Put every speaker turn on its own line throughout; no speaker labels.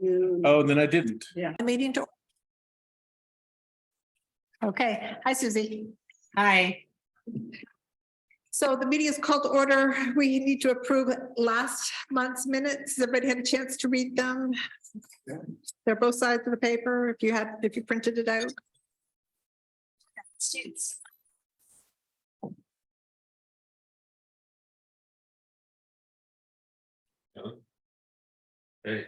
Oh, and then I didn't.
The meeting to. Okay, hi Susie.
Hi.
So the meeting is called to order. We need to approve last month's minutes. Has everybody had a chance to read them? They're both sides of the paper, if you printed it out.
Students.
Hey.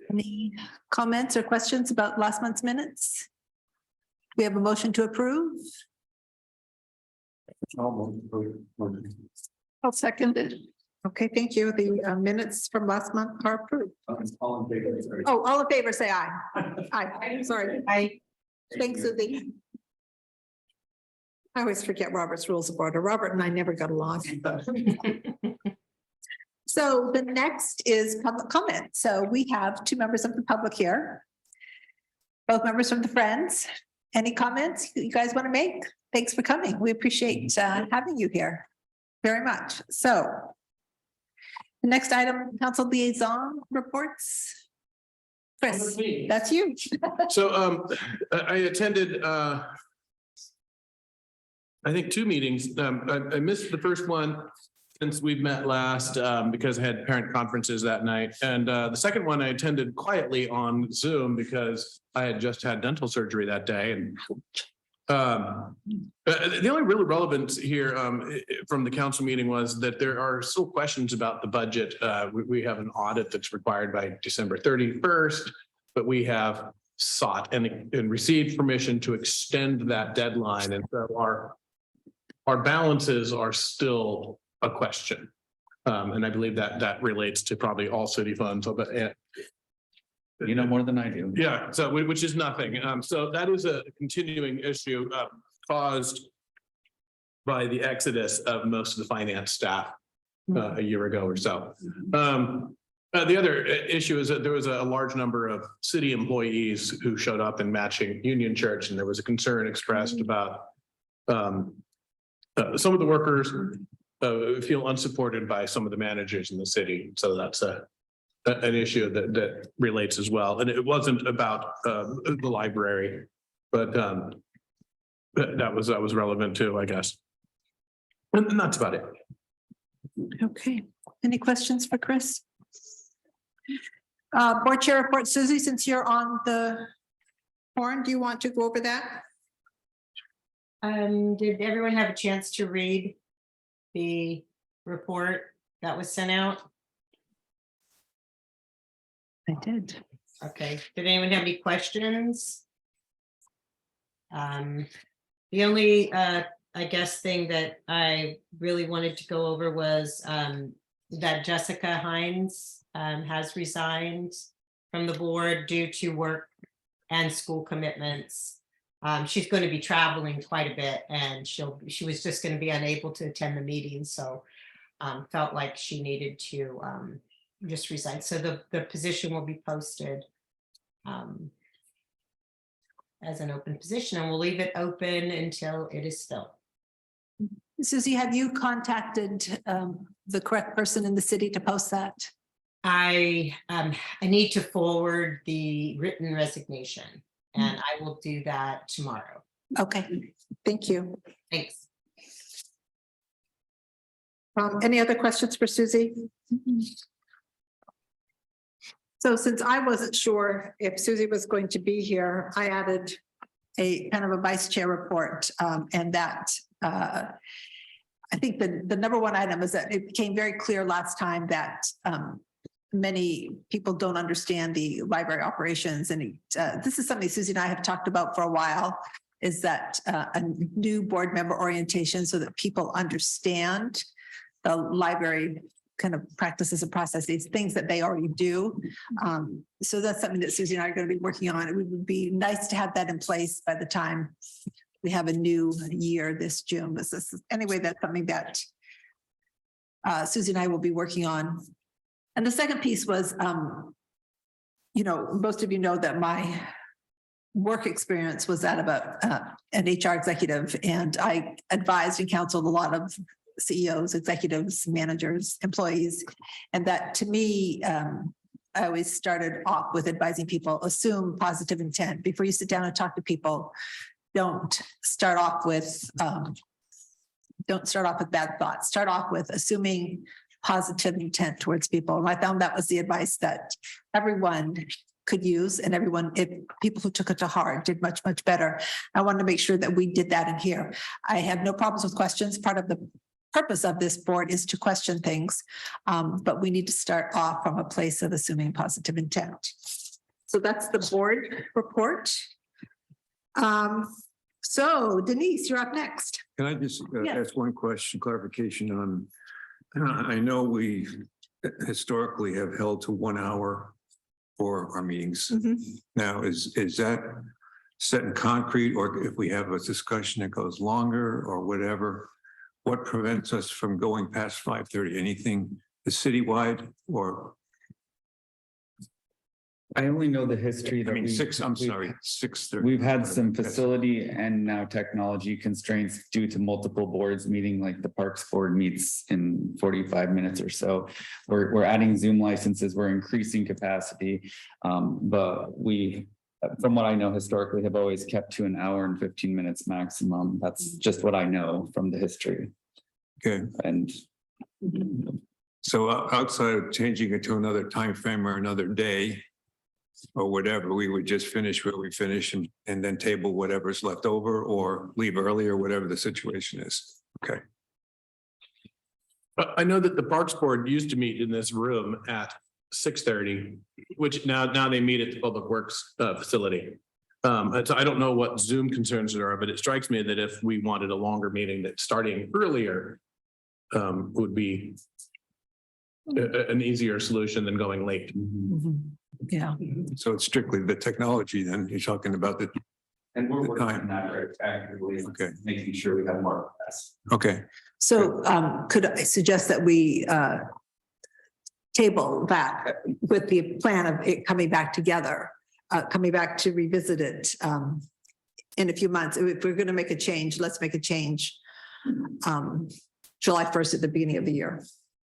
Any comments or questions about last month's minutes? We have a motion to approve. I'll second it. Okay, thank you. The minutes from last month are approved.
All in favor, sorry.
Oh, all in favor, say aye. Aye, sorry.
Hi.
Thanks, Susie. I always forget Robert's Rules of Order. Robert and I never got along. So the next is public comment. So we have two members of the public here. Both members from the Friends. Any comments you guys want to make? Thanks for coming. We appreciate having you here very much. So the next item, council liaison reports. Chris, that's you.
So I attended I think 2 meetings. I missed the first one since we've met last because I had parent conferences that night. And the second one I attended quietly on Zoom because I had just had dental surgery that day. And the only really relevance here from the council meeting was that there are still questions about the budget. We have an audit that's required by December 31st, but we have sought and received permission to extend that deadline. And so our balances are still a question. And I believe that relates to probably all city funds. But
You know more than I do.
yeah, so which is nothing. So that is a continuing issue caused by the exodus of most of the finance staff a year ago or so. The other issue is that there was a large number of city employees who showed up in matching Union Church, and there was a concern expressed about some of the workers feel unsupported by some of the managers in the city. So that's an issue that relates as well. And it wasn't about the library, but that was relevant too, I guess. And that's about it.
Okay, any questions for Chris? Board Chair report, Susie, since you're on the horn, do you want to go over that?
Did everyone have a chance to read the report that was sent out?
I did.
Okay, did anyone have any questions? The only, I guess, thing that I really wanted to go over was that Jessica Hines has resigned from the board due to work and school commitments. She's going to be traveling quite a bit, and she was just going to be unable to attend the meeting, so felt like she needed to just resign. So the position will be posted as an open position, and we'll leave it open until it is filled.
Susie, have you contacted the correct person in the city to post that?
I need to forward the written resignation, and I will do that tomorrow.
Okay, thank you.
Thanks.
Any other questions for Susie? So since I wasn't sure if Susie was going to be here, I added a kind of a vice chair report, and that I think the number one item is that it became very clear last time that many people don't understand the library operations. And this is something Susie and I have talked about for a while, is that a new board member orientation so that people understand the library kind of practices and processes, things that they already do. So that's something that Susie and I are going to be working on. It would be nice to have that in place by the time we have a new year this June. Anyway, that's something that Susie and I will be working on. And the second piece was, most of you know that my work experience was that of an HR executive, and I advised and counseled a lot of CEOs, executives, managers, employees. And that to me, I always started off with advising people, assume positive intent. Before you sit down and talk to people, don't start off with bad thoughts. Start off with assuming positive intent towards people. And I found that was the advice that everyone could use, and everyone, if people who took it to heart did much, much better. I wanted to make sure that we did that in here. I have no problems with questions. Part of the purpose of this board is to question things, but we need to start off from a place of assuming positive intent. So that's the board report. So Denise, you're up next.
Can I just
Yes.
ask one question, clarification on, I know we historically have held to 1 hour for our meetings.
Mhm.
Now, is that set in concrete, or if we have a discussion that goes longer or whatever, what prevents us from going past 5:30? Anything citywide or,
I only know the history.
I
that
mean,
we-
6:30.
We've had some facility and now technology constraints due to multiple boards meeting, like the Parks Board meets in 45 minutes or so. We're adding Zoom licenses, we're increasing capacity. But we, from what I know historically, have always kept to 1 hour and 15 minutes maximum. That's just what I know from the history.
Okay,
And
so outside of changing it to another time frame or another day or whatever, we would just finish where we finish and then table whatever's left over or leave early or whatever the situation is. Okay.
I know that the Parks Board used to meet in this room at 6:30, which now they meet at the Public Works facility. And so I don't know what Zoom concerns there are, but it strikes me that if we wanted a longer meeting, that starting earlier would be an easier solution than going late.
Yeah.
So it's strictly the technology, then you're talking about the,
And we're
The
working
time.
on that very actively,
okay,
making sure we have more capacity.
okay.
So could I suggest that we table that with the plan of it coming back together, coming back to revisit it in a few months? If we're going to make a change, let's make a change July 1st at the beginning of the year.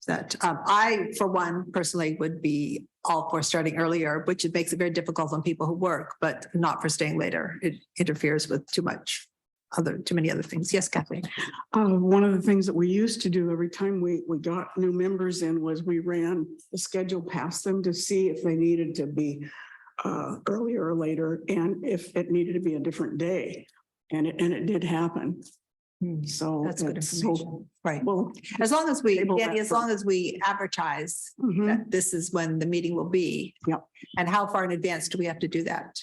That I, for one, personally would be all for starting earlier, which it makes it very difficult on people who work, but not for staying later. It interferes with too many other things. Yes, Kathleen.
One of the things that we used to do every time we got new members in was we ran the schedule past them to see if they needed to be earlier or later, and if it needed to be a different day. And it did happen. So
That's good information. Right.
Well,
As long as we,
Table that
Danny, as
for-
long as we advertise
mhm.
that this is when the meeting will be.
Yep.
And how far in advance do we have to do that?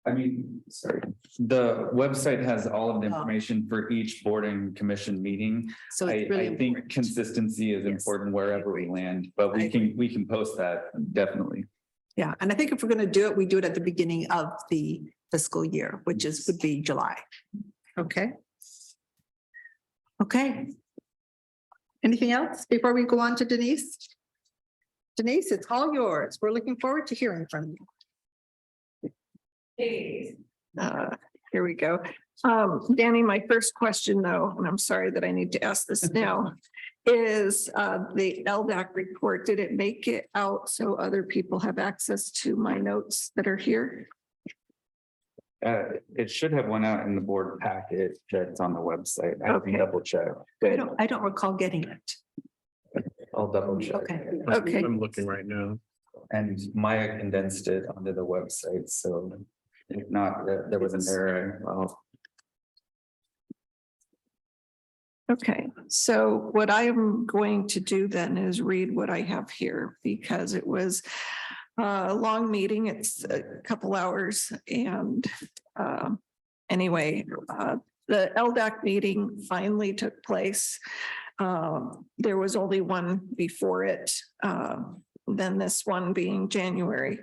I mean, sorry, the website has all of the
Oh.
information for each board and commission meeting.
So
I,
it's really
I think
important.
consistency is
Yes,
important wherever we land, but
I
we can post that definitely.
Yeah, and I think if we're going to do it, we do it at the beginning of the fiscal year, which would be July. Okay. Okay. Anything else before we go on to Denise? Denise, it's all yours. We're looking forward to hearing from you.
Here we go. Danny, my first question though, and I'm sorry that I need to ask this now, is the LDAC report, did it make it out so other people have access to my notes that are here?
It should have went out in the board packet that's on the website. I can
Okay.
double check.
I don't recall getting it.
I'll double check.
Okay.
Okay.
I'm looking right now.
And Maya condensed it onto the website, so if not, there was an error. Well,
Okay, so what I am going to do then is read what I have here because it was a long meeting. It's a couple hours and anyway, the LDAC meeting finally took place. There was only one before it, then this one being January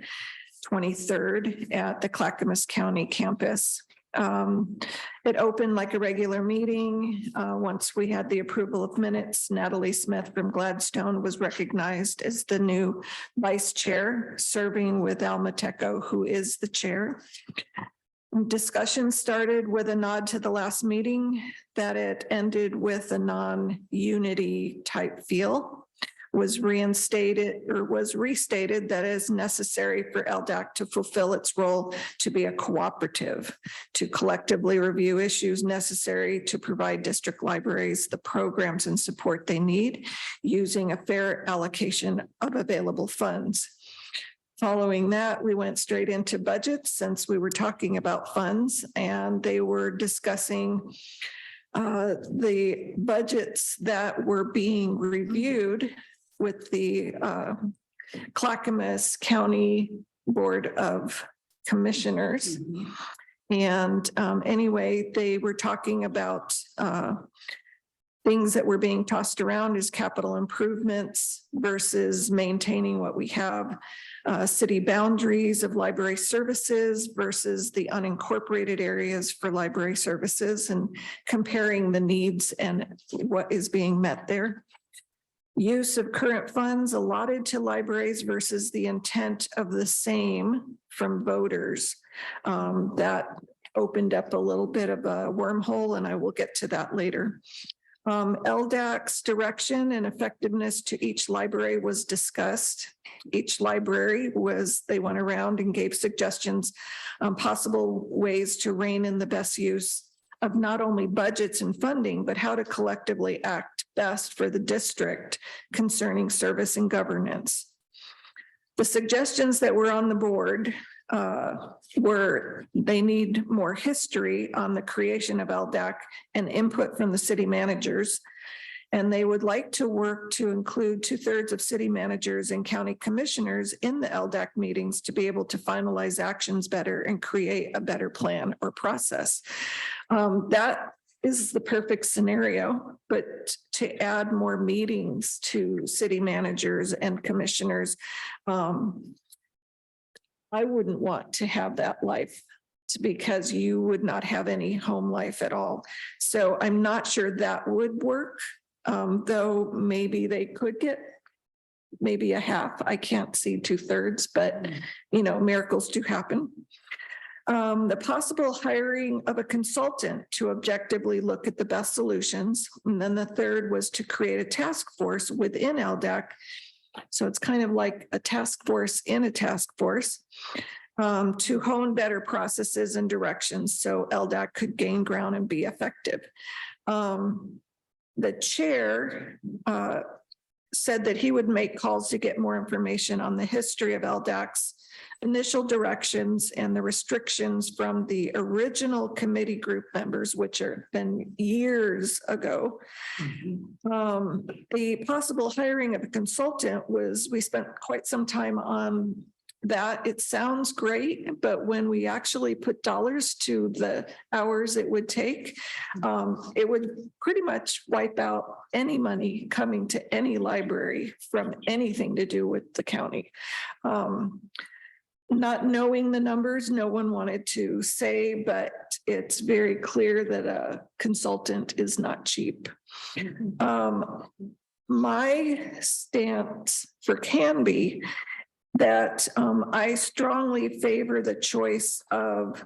23rd at the Clackamas County campus. It opened like a regular meeting. Once we had the approval of minutes, Natalie Smith from Gladstone was recognized as the new vice chair, serving with Al Mateco, who is the chair. Discussion started with a nod to the last meeting, that it ended with a non-unity type feel. Was reinstated or was restated that it is necessary for LDAC to fulfill its role to be a cooperative, to collectively review issues necessary to provide district libraries the programs and support they need, using a fair allocation of available funds. Following that, we went straight into budgets since we were talking about funds, and they were discussing the budgets that were being reviewed with the Clackamas County Board of Commissioners. And anyway, they were talking about things that were being tossed around as capital improvements versus maintaining what we have, city boundaries of library services versus the unincorporated areas for library services, and comparing the needs and what is being met there. Use of current funds allotted to libraries versus the intent of the same from voters. That opened up a little bit of a wormhole, and I will get to that later. LDAC's direction and effectiveness to each library was discussed. Each library they went around and gave suggestions on possible ways to rein in the best use of not only budgets and funding, but how to collectively act best for the district concerning service and governance. The suggestions that were on the board were they need more history on the creation of LDAC and input from the city managers. And they would like to work to include 2/3 of city managers and county commissioners in the LDAC meetings to be able to finalize actions better and create a better plan or process. That is the perfect scenario, but to add more meetings to city managers and commissioners, I wouldn't want to have that life, because you would not have any home life at all. So I'm not sure that would work, though maybe they could get maybe a half. I can't see 2/3, but miracles do happen. The possible hiring of a consultant to objectively look at the best solutions. And then the third was to create a task force within LDAC. So it's kind of like a task force in a task force to hone better processes and directions so LDAC could gain ground and be effective. The chair said that he would make calls to get more information on the history of LDAC's initial directions and the restrictions from the original committee group members, which have been years ago. The possible hiring of a consultant we spent quite some time on that. It sounds great, but when we actually put dollars to the hours it would take, it would pretty much wipe out any money coming to any library from anything to do with the county. Not knowing the numbers, no one wanted to say, but it's very clear that a consultant is not cheap. My stance can be that I strongly favor the choice of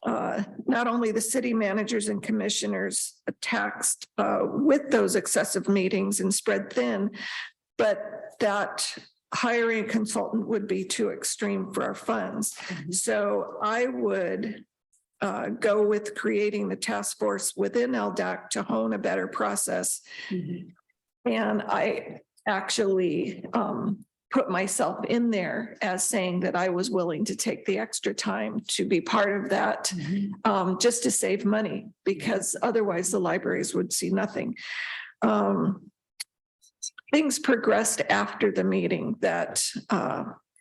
not only the city managers and commissioners taxed with those excessive meetings and spread thin, but that hiring a consultant would be too extreme for our funds. So I would go with creating the task force within LDAC to hone a better process. And I actually put myself in there as saying that I was willing to take the extra time to be part of that, just to save money, because otherwise the libraries would see nothing. Things progressed after the meeting that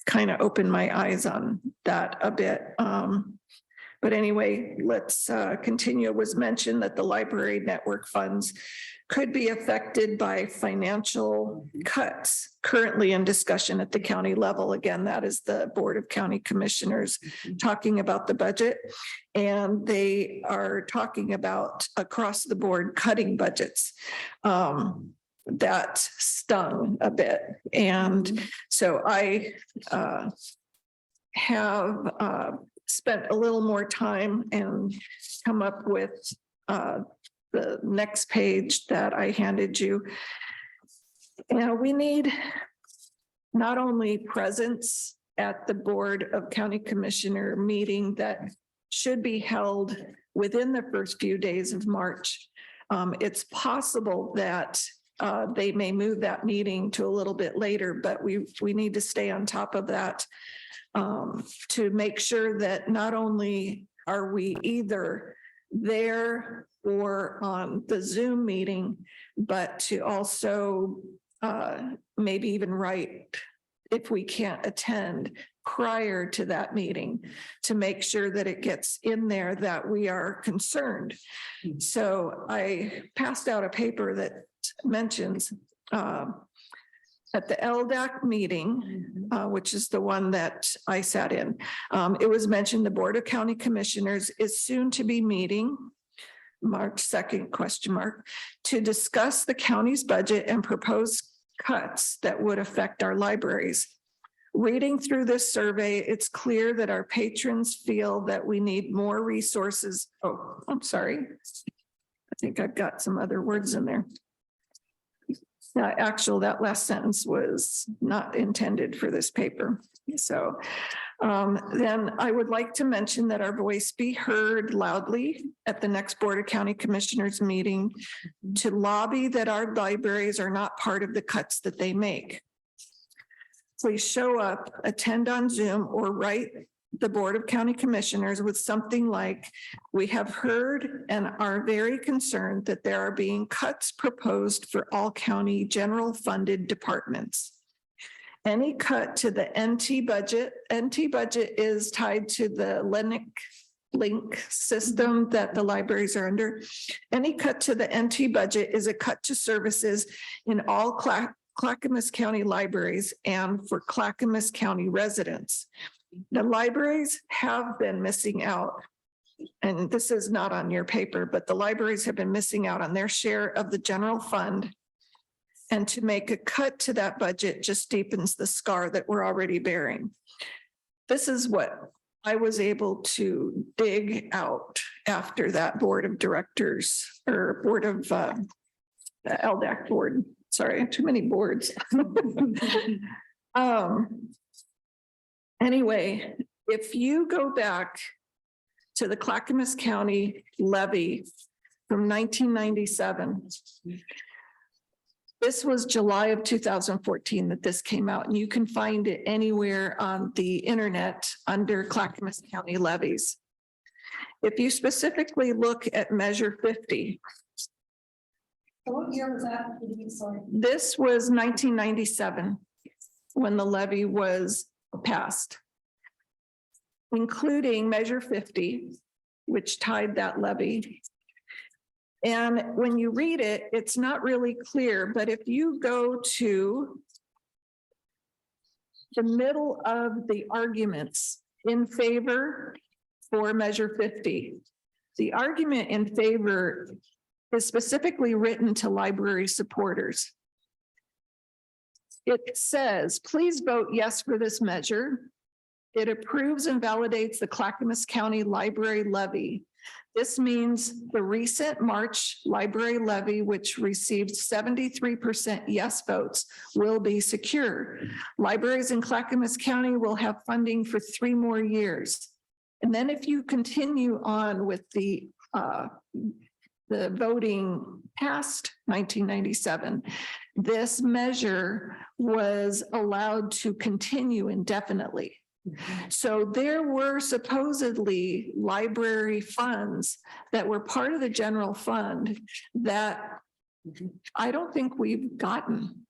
kind of opened my eyes on that a bit. But anyway, let's continue. It was mentioned that the library network funds could be affected by financial cuts currently in discussion at the county level. Again, that is the Board of County Commissioners talking about the budget. And they are talking about across the board cutting budgets. That stung a bit. And so I have spent a little more time and come up with the next page that I handed you. We need not only presence at the Board of County Commissioner meeting that should be held within the first few days of March. It's possible that they may move that meeting to a little bit later, but we need to stay on top of that to make sure that not only are we either there or on the Zoom meeting, but to also maybe even write if we can't attend prior to that meeting to make sure that it gets in there that we are concerned. So I passed out a paper that mentions at the LDAC meeting, which is the one that I sat in, it was mentioned the Board of County Commissioners is soon to be meeting March 2nd, to discuss the county's budget and propose cuts that would affect our libraries. Reading through this survey, it's clear that our patrons feel that we need more resources. Oh, I'm sorry. I think I've got some other words in there. That last sentence was not intended for this paper. So then I would like to mention that our voice be heard loudly at the next Board of County Commissioners meeting to lobby that our libraries are not part of the cuts that they make. Please show up, attend on Zoom, or write the Board of County Commissioners with something like, we have heard and are very concerned that there are being cuts proposed for all county general funded departments. Any cut to the NT budget is tied to the link system that the libraries are under. Any cut to the NT budget is a cut to services in all Clackamas County libraries and for Clackamas County residents. The libraries have been missing out, and this is not on your paper, but the libraries have been missing out on their share of the general fund. And to make a cut to that budget just deepens the scar that we're already bearing. This is what I was able to dig out after that board of directors or board of the LDAC board. Sorry, too many boards. Anyway, if you go back to the Clackamas County levy from 1997, this was July of 2014 that this came out, and you can find it anywhere on the internet under Clackamas County levies. If you specifically look at Measure 50.
What year was that? Sorry.
This was 1997 when the levy was passed, including Measure 50, which tied that levy. And when you read it, it's not really clear, but if you go to the middle of the arguments in favor for Measure 50, the argument in favor is specifically written to library supporters. It says, please vote yes for this measure. It approves and validates the Clackamas County Library Levy. This means the recent March library levy, which received 73% yes votes, will be secure. Libraries in Clackamas County will have funding for 3 more years. And then if you continue on with the voting past 1997, this measure was allowed to continue indefinitely. So there were supposedly library funds that were part of the general fund that I don't think we've gotten.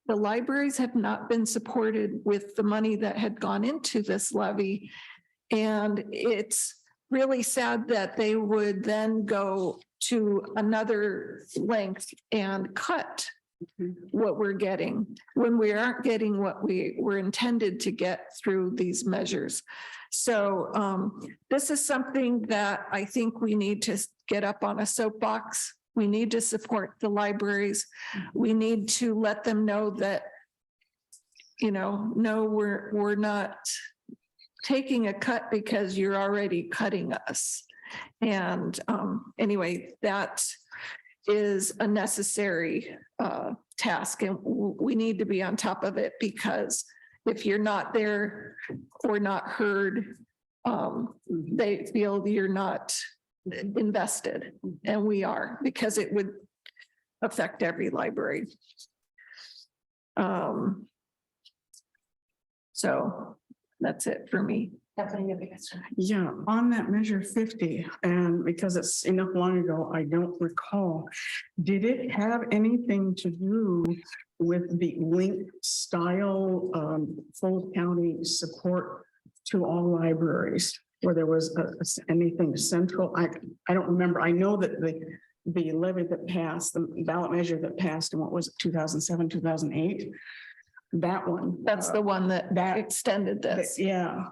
The libraries have not been supported with the money that had gone into this levy. And it's really sad that they would then go to another length and cut what we're getting when we aren't getting what we were intended to get through these measures. So this is something that I think we need to get up on a soapbox. We need to support the libraries. We need to let them know that, no, we're not taking a cut because you're already cutting us. And anyway, that is a necessary task, and we need to be on top of it, because if you're not there or not heard, they feel you're not invested, and we are, because it would affect every library. So that's it for me.
Yeah, on that measure 50, and because it's enough long ago, I don't recall. Did it have anything to do with the link style full county support to all libraries? Where there was anything central? I don't remember. I know that the levy that passed, the ballot measure that passed, and what was it, 2007, 2008? That one.
That's the one that
that-
extended this.
Yeah.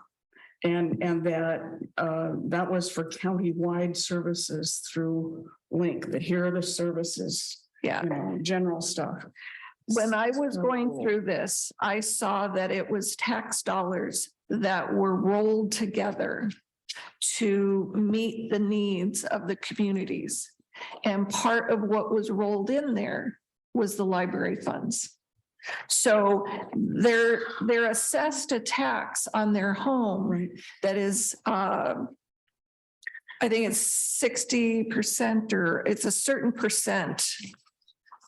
And that was for county-wide services through Link, that here are the services,
Yeah.
you know, general stuff.
When I was going
So-
through this, I saw that it was tax dollars that were rolled together to meet the needs of the communities. And part of what was rolled in there was the library funds. So they're assessed a tax on their home
Right.
that is, I think it's 60%, or it's a certain percent,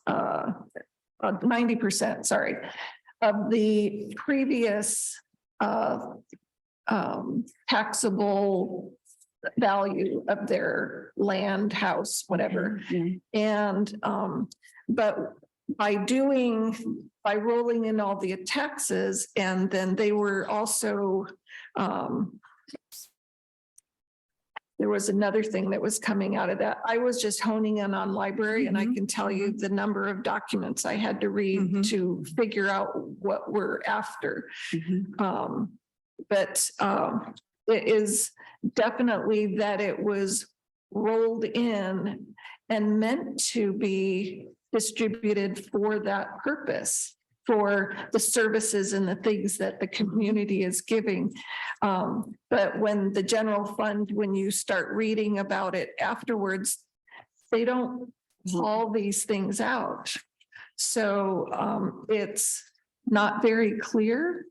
90%, sorry, of the previous taxable value of their land, house, whatever.
Yeah.
And, but by rolling in all the taxes, and then they were also, there was another thing that was coming out of that. I was just honing in on library, and I can tell you the number of documents I had to read
Mhm.
to figure out what we're after.
Mhm.
But it is definitely that it was rolled in and meant to be distributed for that purpose, for the services and the things that the community is giving. But when the general fund, when you start reading about it afterwards, they don't call these things out. So it's not very clear.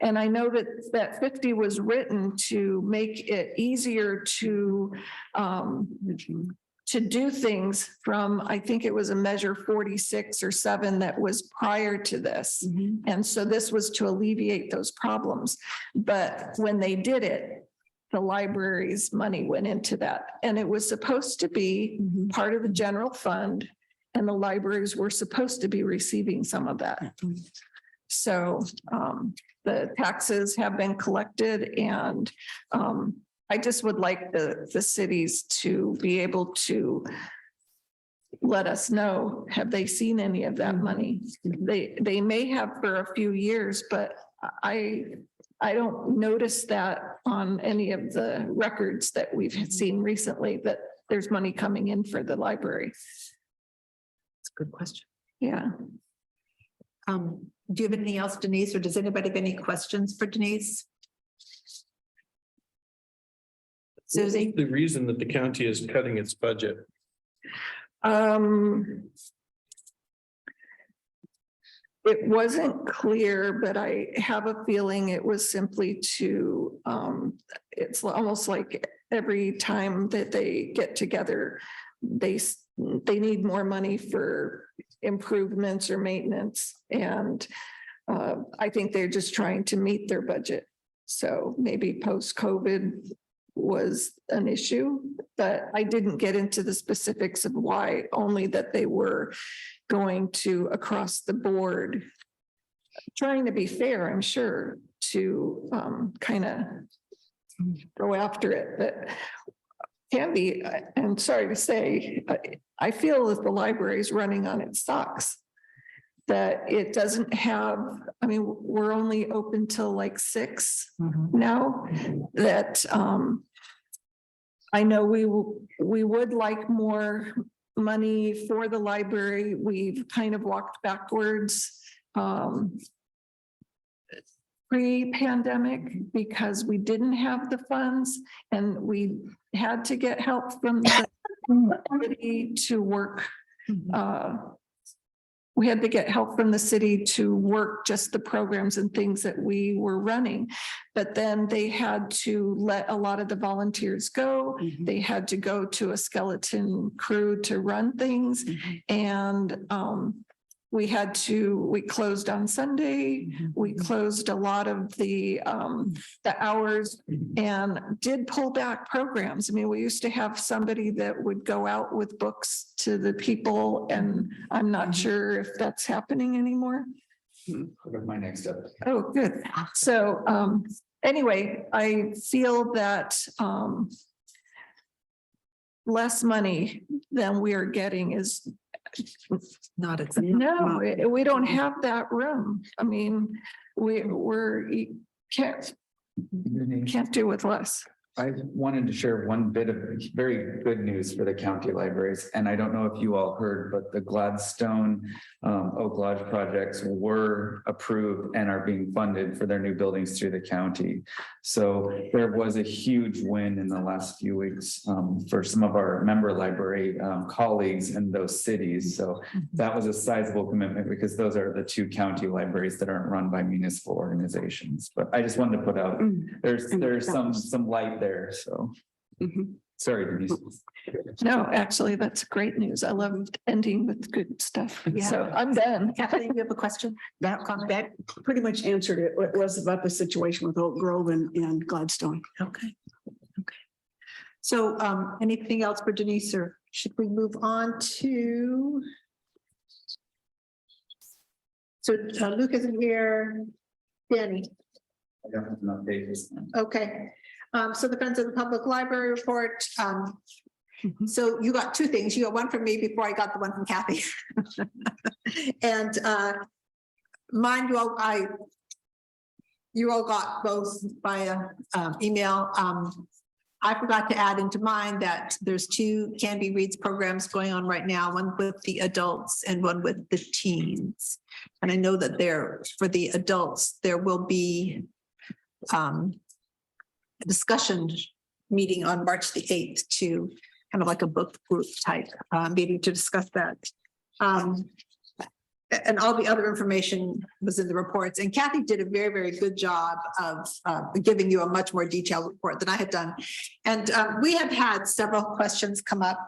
And I know that 50 was written to make it easier to do things from, I think it was a measure 46 or 7 that was prior to this.
Mhm.
And so this was to alleviate those problems. But when they did it, the library's money went into that. And it was supposed to be
Mhm.
part of the general fund, and the libraries were supposed to be receiving some of that. So the taxes have been collected, and I just would like the cities to be able to let us know, have they seen any of that money? They may have for a few years, but I don't notice that on any of the records that we've seen recently, that there's money coming in for the library.
That's a good question.
Yeah.
Do you have anything else, Denise, or does anybody have any questions for Denise? Susie?
The reason that the county is cutting its budget.
It wasn't clear, but I have a feeling it was simply to, it's almost like every time that they get together, they need more money for improvements or maintenance. And I think they're just trying to meet their budget. So maybe post-COVID was an issue, but I didn't get into the specifics of why, only that they were going to across the board, trying to be fair, I'm sure, to kind of go after it. But Candy, I'm sorry to say, I feel that the library is running on its socks. That it doesn't have, I mean, we're only open till like 6 now, that I know we would like more money for the library. We've kind of walked backwards. pre-pandemic because we didn't have the funds and we had to get help from the city to work. We had to get help from the city to work just the programs and things that we were running. But then they had to let a lot of the volunteers go. They had to go to a skeleton crew to run things. And we closed on Sunday. We closed a lot of the hours and did pull back programs. I mean, we used to have somebody that would go out with books to the people, and I'm not sure if that's happening anymore.
My next step.
Oh, good. So anyway, I feel that less money than we are getting is
Not as.
no, we don't have that room. I mean, you can't do with less.
I wanted to share one bit of very good news for the county libraries. And I don't know if you all heard, but the Gladstone Oak Lodge projects were approved and are being funded for their new buildings through the county. So there was a huge win in the last few weeks for some of our member library colleagues in those cities. So that was a sizable commitment because those are the two county libraries that aren't run by municipal organizations. But I just wanted to put out, there's some light there. So sorry, Denise.
No, actually, that's great news. I loved ending with good stuff. So I'm done.
Kathleen, you have a question?
That pretty much answered it. It was about the situation with Oak Grove and Gladstone.
Okay. So anything else for Denise, or should we move on to? So Luke isn't here. Danny.
I don't have an update this time.
Okay, so the Friends of the Public Library report. So you got two things. You got one from me before I got the one from Kathy. And mine, you all got both via email. I forgot to add into mine that there's two Canby Reads programs going on right now, one with the adults and one with the teens. And I know that for the adults, there will be a discussion meeting on March the 8th to kind of like a book group type meeting to discuss that. And all the other information was in the reports, and Kathy did a very, very good job of giving you a much more detailed report than I had done. And we have had several questions come up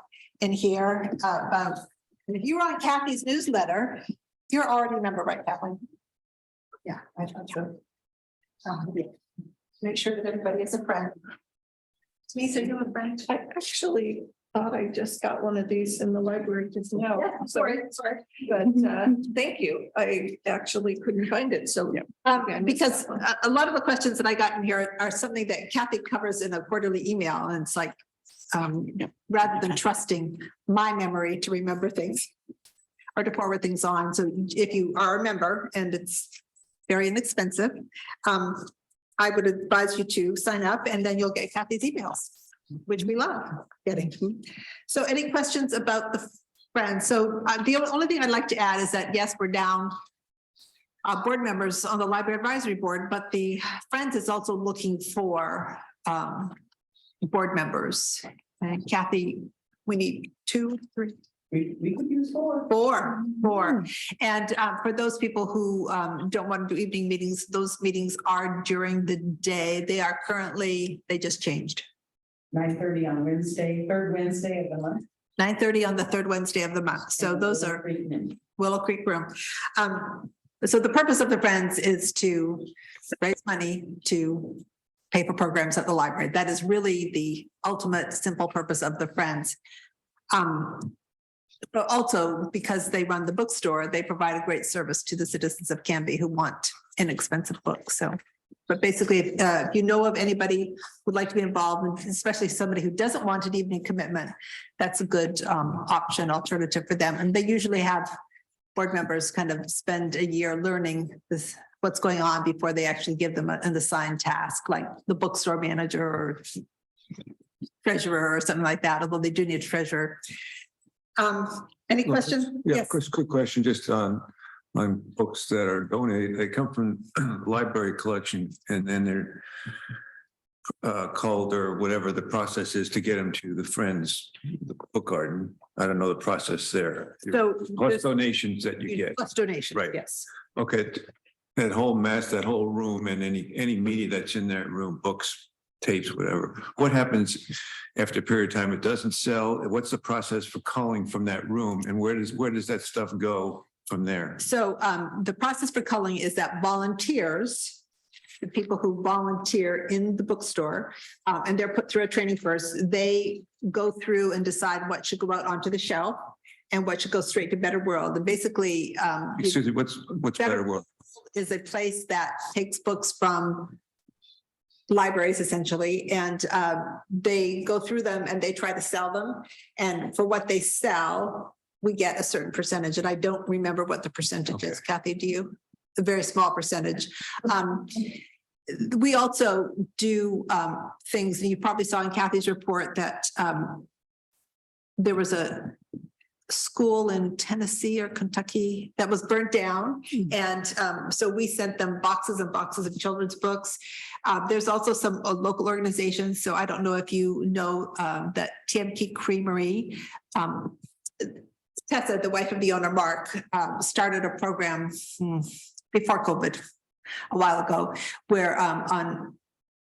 in here about, and if you were on Kathy's newsletter, you're already a member, right, Kathleen? Yeah, I thought so. Make sure that everybody is a friend. Denise, are you a friend?
I actually thought I just got one of these in the library just now.
Yeah, sorry.
But thank you. I actually couldn't find it. So
Because a lot of the questions that I got in here are something that Kathy covers in a quarterly email, and it's like, rather than trusting my memory to remember things or to forward things on. So if you are a member and it's very inexpensive, I would advise you to sign up, and then you'll get Kathy's emails, which we love getting. So any questions about the Friends? So the only thing I'd like to add is that, yes, we're down board members on the Library Advisory Board, but the Friends is also looking for board members. And Kathy, we need 2, 3.
We could use 4.
Four. And for those people who don't want to do evening meetings, those meetings are during the day. They are currently, they just changed.
9:30 on Wednesday, third Wednesday of the month.
9:30 on the third Wednesday of the month. So those are Willow Creek Room. So the purpose of the Friends is to raise money to pay for programs at the library. That is really the ultimate simple purpose of the Friends. But also because they run the bookstore, they provide a great service to the citizens of Canby who want inexpensive books. So, but basically, if you know of anybody who'd like to be involved, especially somebody who doesn't want an evening commitment, that's a good alternative for them. And they usually have board members kind of spend a year learning what's going on before they actually give them an assigned task, like the bookstore manager or treasurer or something like that, although they do need a treasurer. Any questions?
Yeah,
Yes.
quick question, just on on books that are donated. They come from library collection and then they're called or whatever the process is to get them to the Friends, the book garden. I don't know the process there.
So
Plus
there's
donations that you get.
plus donations,
Right.
yes.
Okay, that whole mess, that whole room and any media that's in that room, books, tapes, whatever. What happens after a period of time? It doesn't sell. What's the process for calling from that room and where does that stuff go from there?
So the process for culling is that volunteers, the people who volunteer in the bookstore, and they're put through a training first, they go through and decide what should go out onto the shelf and what should go straight to Better World. And basically,
Excuse me, what's Better World?
is a place that takes books from libraries essentially, and they go through them and they try to sell them. And for what they sell, we get a certain percentage. And I don't remember what the percentage is. Kathy, do you? A very small percentage. We also do things, and you probably saw in Kathy's report that there was a school in Tennessee or Kentucky that was burnt down. And so we sent them boxes and boxes of children's books. There's also some local organizations. So I don't know if you know that TMK Creamery, Tessa, the wife of the owner, Mark, started a program before COVID a while ago, where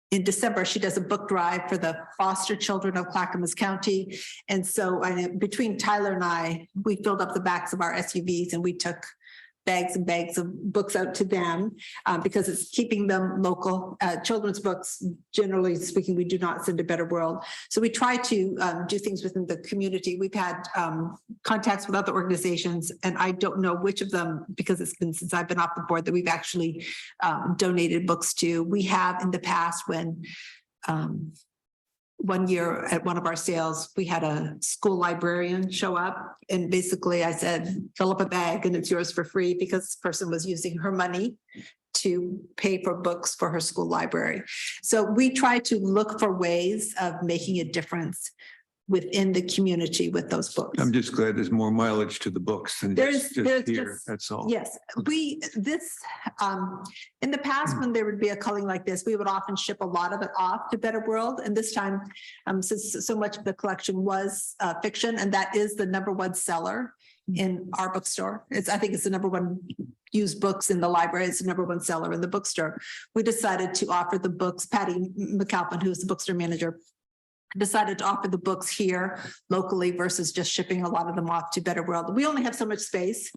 in December, she does a book drive for the foster children of Clackamas County. And so between Tyler and I, we filled up the backs of our SUVs and we took bags and bags of books out to them because it's keeping them local. Children's books, generally speaking, we do not send to Better World. So we try to do things within the community. We've had contacts with other organizations, and I don't know which of them, because it's been since I've been off the board, that we've actually donated books to. We have in the past when one year at one of our sales, we had a school librarian show up, and basically I said, fill up a bag and it's yours for free, because this person was using her money to pay for books for her school library. So we try to look for ways of making a difference within the community with those books.
I'm just glad there's more mileage to the books than
There's
just here,
just-
that's all.
Yes, in the past, when there would be a culling like this, we would often ship a lot of it off to Better World. And this time, since so much of the collection was fiction, and that is the #1 seller in our bookstore. I think it's the #1 used books in the library. It's the #1 seller in the bookstore. We decided to offer the books. Patty McAlpin, who is the bookstore manager, decided to offer the books here locally versus just shipping a lot of them off to Better World. We only have so much space.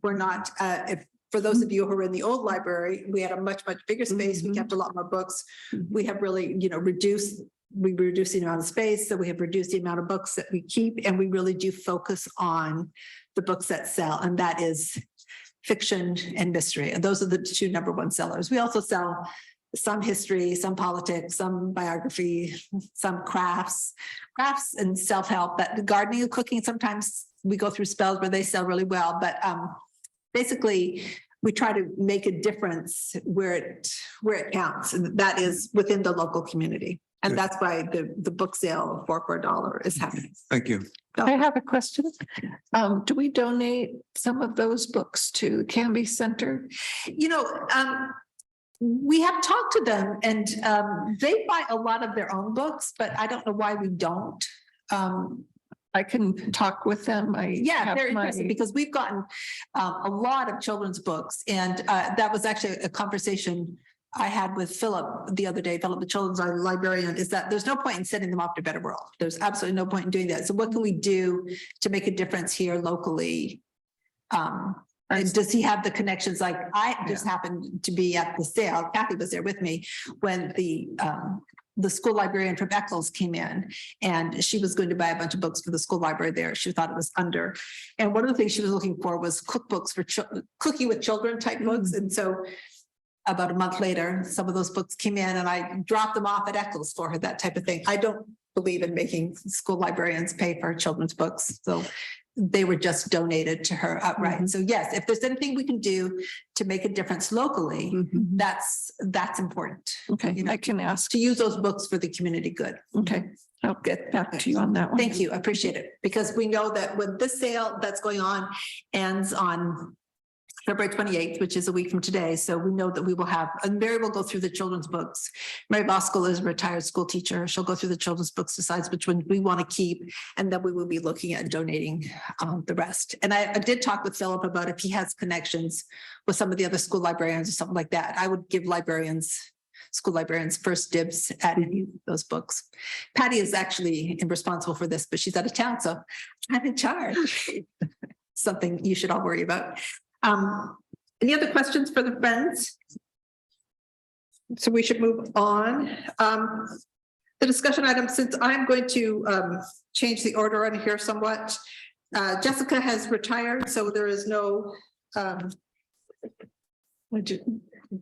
We're not, for those of you who are in the old library, we had a much bigger space. We kept a lot more books. We have really, reduced the amount of space. So we have reduced the amount of books that we keep, and we really do focus on the books that sell. And that is fiction and mystery. And those are the two #1 sellers. We also sell some history, some politics, some biography, some crafts and self-help. That gardening and cooking, sometimes we go through spells where they sell really well, but basically we try to make a difference where it counts, and that is within the local community. And
Good.
that's why the book sale for $4 is happening.
Thank you.
I have a question. Do we donate some of those books to Canby Center?
We have talked to them, and they buy a lot of their own books, but I don't know why we don't.
I can talk with them.
Yeah,
have
very
my-
interesting, because we've gotten a lot of children's books, and that was actually a conversation I had with Philip the other day, Philip, the children's librarian, is that there's no point in sending them off to Better World. There's absolutely no point in doing that. So what can we do to make a difference here locally? And does he have the connections? Like, I just happened to be at the sale. Kathy was there with me when the school librarian from Eccles came in, and she was going to buy a bunch of books for the school library there. She thought it was under. And one of the things she was looking for was cookbooks for cooking with children type books. And so about a month later, some of those books came in, and I dropped them off at Eccles for her, that type of thing. I don't believe in making school librarians pay for children's books. So they were just donated to her outright. So yes, if there's anything we can do to make a difference locally, that's important.
Okay, I can ask.
To use those books for the community good.
Okay, I'll get back to you on that one.
Thank you. I appreciate it, because we know that when this sale that's going on ends on February 28th, which is a week from today. So we know that we will have, and Mary will go through the children's books. Mary Bosco is a retired school teacher. She'll go through the children's books, decides which one we want to keep, and then we will be looking at donating the rest. And I did talk with Philip about if he has connections with some of the other school librarians or something like that. I would give school librarians first dibs at any of those books. Patty is actually responsible for this, but she's out of town, so I'm in charge. Something you should all worry about. Any other questions for the friends? So we should move on. The discussion item, since I'm going to change the order on here somewhat. Jessica has retired, so there is no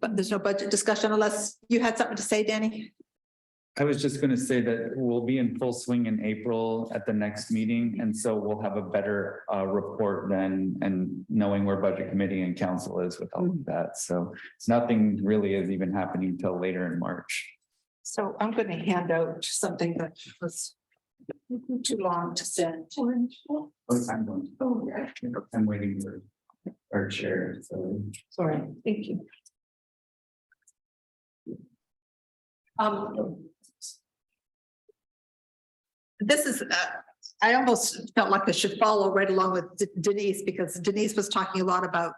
but there's no budget discussion unless you had something to say, Danny.
I was just gonna say that we'll be in full swing in April at the next meeting, and so we'll have a better report then, and knowing where budget committee and council is with all of that. So it's nothing really is even happening until later in March.
So I'm going to hand out something that was too long to send.
I'm waiting for our chair, so.
Sorry, thank you. This is, I almost felt like I should follow right along with Denise, because Denise was talking a lot about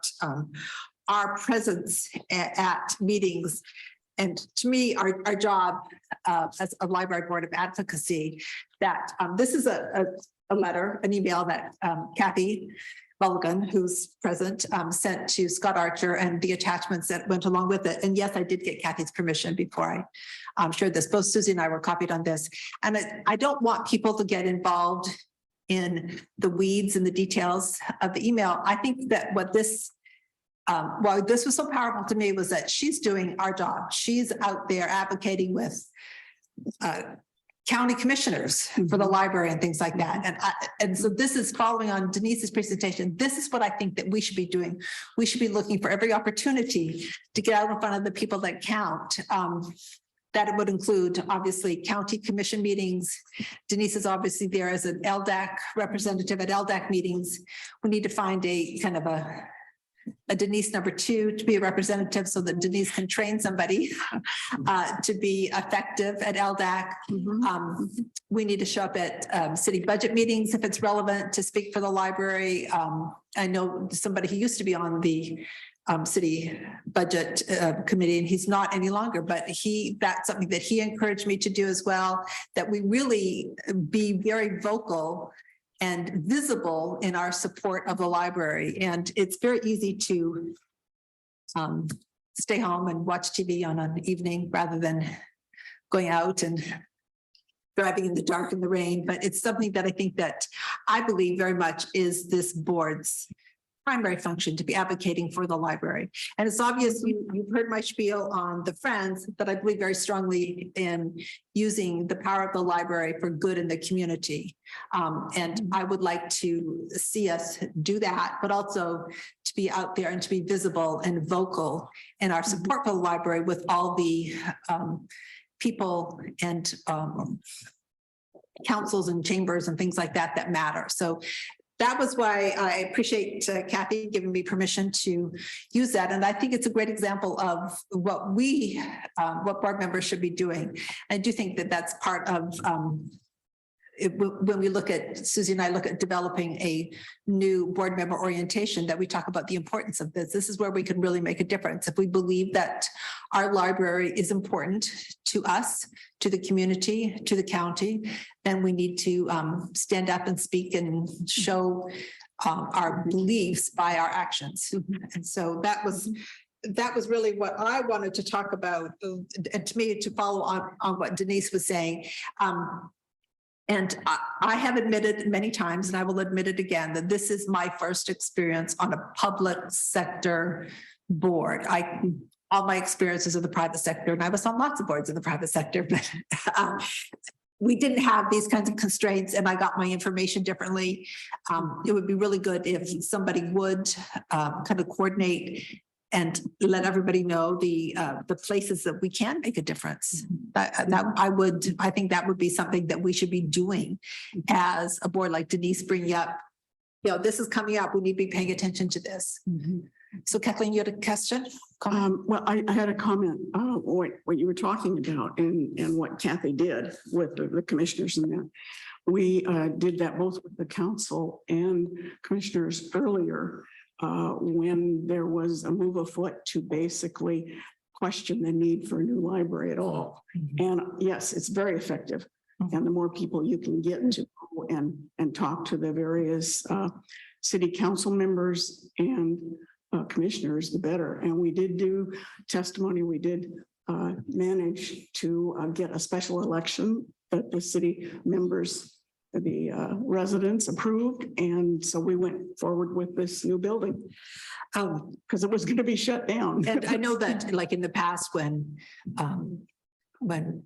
our presence at meetings. And to me, our job as a library board of advocacy, that this is a letter, an email that Kathy Mulligan, who's present, sent to Scott Archer, and the attachments that went along with it. And yes, I did get Kathy's permission before I shared this. Both Susie and I were copied on this. And I don't want people to get involved in the weeds and the details of the email. I think that what this, why this was so powerful to me was that she's doing our job. She's out there advocating with county commissioners for the library and things like that. And so this is following on Denise's presentation. This is what I think that we should be doing. We should be looking for every opportunity to get out in front of the people that count. That it would include, obviously, county commission meetings. Denise is obviously there as an LDAC representative at LDAC meetings. We need to find a kind of a Denise number 2 to be a representative, so that Denise can train somebody to be effective at LDAC. We need to show up at city budget meetings if it's relevant to speak for the library. I know somebody who used to be on the city budget committee, and he's not any longer, but that's something that he encouraged me to do as well, that we really be very vocal and visible in our support of the library. And it's very easy to stay home and watch TV on an evening rather than going out and driving in the dark and the rain. But it's something that I think that I believe very much is this board's primary function, to be advocating for the library. And it's obvious you've heard my spiel on the Friends, that I believe very strongly in using the power of the library for good in the community. And I would like to see us do that, but also to be out there and to be visible and vocal in our support for the library with all the people and councils and chambers and things like that that matter. So that was why I appreciate Kathy giving me permission to use that. And I think it's a great example of what what board members should be doing. I do think that that's part of when we look at, Susie and I look at developing a new board member orientation, that we talk about the importance of this. This is where we can really make a difference. If we believe that our library is important to us, to the community, to the county, then we need to stand up and speak and show our beliefs by our actions. And so that was really what I wanted to talk about, and to me, to follow on what Denise was saying. And I have admitted many times, and I will admit it again, that this is my first experience on a public sector board. All my experiences in the private sector, and I was on lots of boards in the private sector, but we didn't have these kinds of constraints, and I got my information differently. It would be really good if somebody would kind of coordinate and let everybody know the places that we can make a difference. I think that would be something that we should be doing as a board, like Denise bringing up, this is coming up. We need to be paying attention to this. So Kathleen, you had a question? Comment?
Well, I had a comment, what you were talking about and what Kathy did with the commissioners and that. We did that both with the council and commissioners earlier when there was a move afoot to basically question the need for a new library at all. And yes, it's very effective. And the more people you can get to go and talk to the various city council members and commissioners, the better. And we did do testimony. We did manage to get a special election that the city members, the residents approved. And so we went forward with this new building because it was going to be shut down.
And I know that like in the past when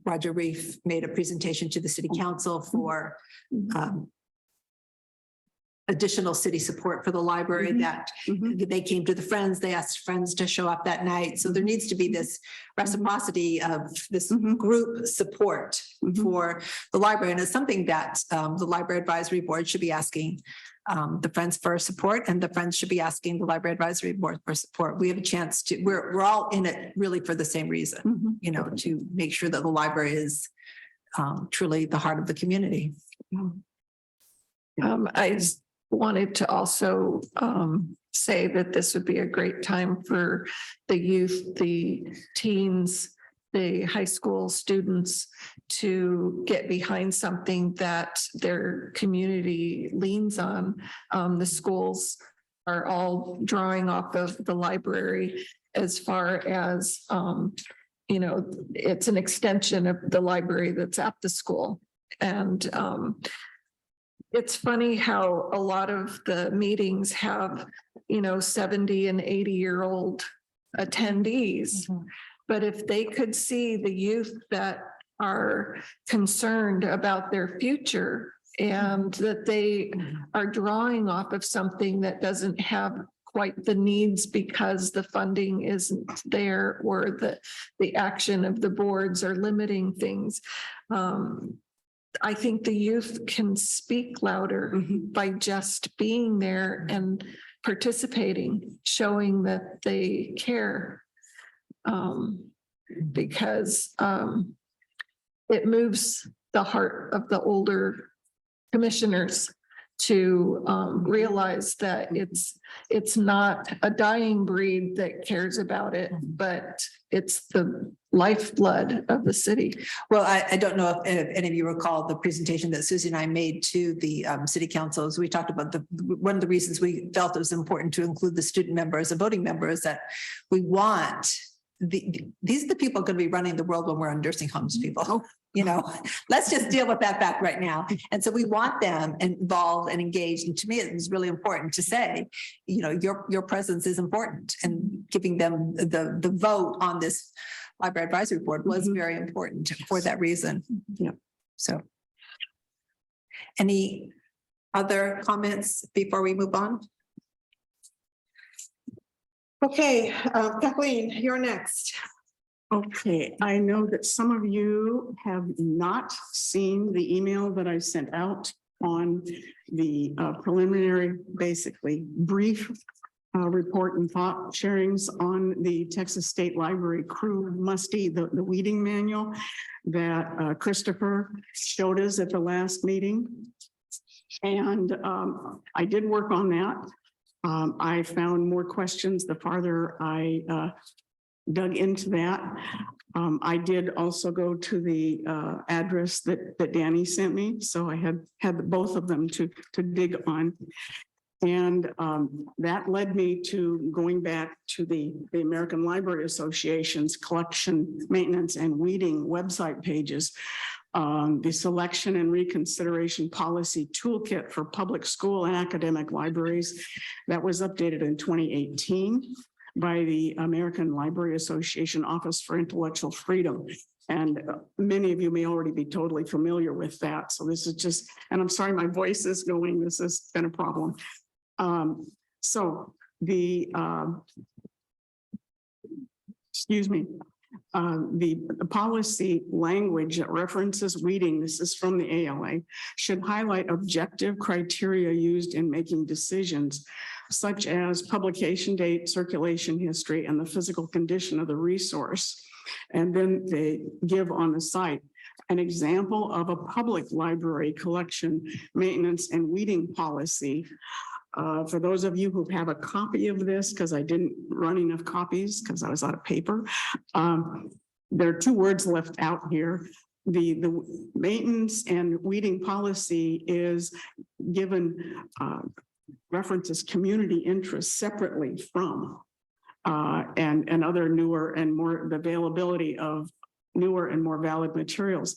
Roger Reef made a presentation to the city council for additional city support for the library, that they came to the Friends, they asked Friends to show up that night. So there needs to be this reciprocity of this group support for the library. And it's something that the Library Advisory Board should be asking the Friends for support, and the Friends should be asking the Library Advisory Board for support. We have a chance to, we're all in it really for the same reason, you know, to make sure that the library is truly the heart of the community.
I just wanted to also say that this would be a great time for the youth, the teens, the high school students to get behind something that their community leans on. The schools are all drawing off of the library as far as, you know, it's an extension of the library that's at the school. And it's funny how a lot of the meetings have, you know, 70 and 80-year-old attendees. But if they could see the youth that are concerned about their future and that they are drawing off of something that doesn't have quite the needs because the funding isn't there or the action of the boards are limiting things. I think the youth can speak louder by just being there and participating, showing that they care. Because it moves the heart of the older commissioners to realize that it's not a dying breed that cares about it, but it's the lifeblood of the city.
Well, I don't know if any of you recall the presentation that Susie and I made to the city councils. We talked about one of the reasons we felt it was important to include the student members and voting members, that we want these are the people going to be running the world when we're in nursing homes, people. You know, let's just deal with that fact right now. And so we want them involved and engaged. And to me, it was really important to say, you know, your presence is important, and giving them the vote on this Library Advisory Board was very important for that reason.
Yeah.
So any other comments before we move on? Okay, Kathleen, you're next.
Okay, I know that some of you have not seen the email that I sent out on the preliminary, basically brief report and thought sharings on the Texas State Library Crew Musty, the weeding manual that Christopher showed us at the last meeting. And I did work on that. I found more questions the farther I dug into that. I did also go to the address that Danny sent me, so I had both of them to dig on. And that led me to going back to the American Library Association's collection, maintenance, and weeding website pages. The selection and reconsideration policy toolkit for public school and academic libraries that was updated in 2018 by the American Library Association Office for Intellectual Freedom. And many of you may already be totally familiar with that. So this is just, and I'm sorry, my voice is going, this has been a problem. So the, excuse me, the policy language that references weeding, this is from the ALA, should highlight objective criteria used in making decisions such as publication date, circulation history, and the physical condition of the resource. And then they give on the site an example of a public library collection, maintenance, and weeding policy. For those of you who have a copy of this, because I didn't run enough copies because I was out of paper, there are two words left out here. The maintenance and weeding policy is given references community interests separately from and other newer and more the availability of newer and more valid materials.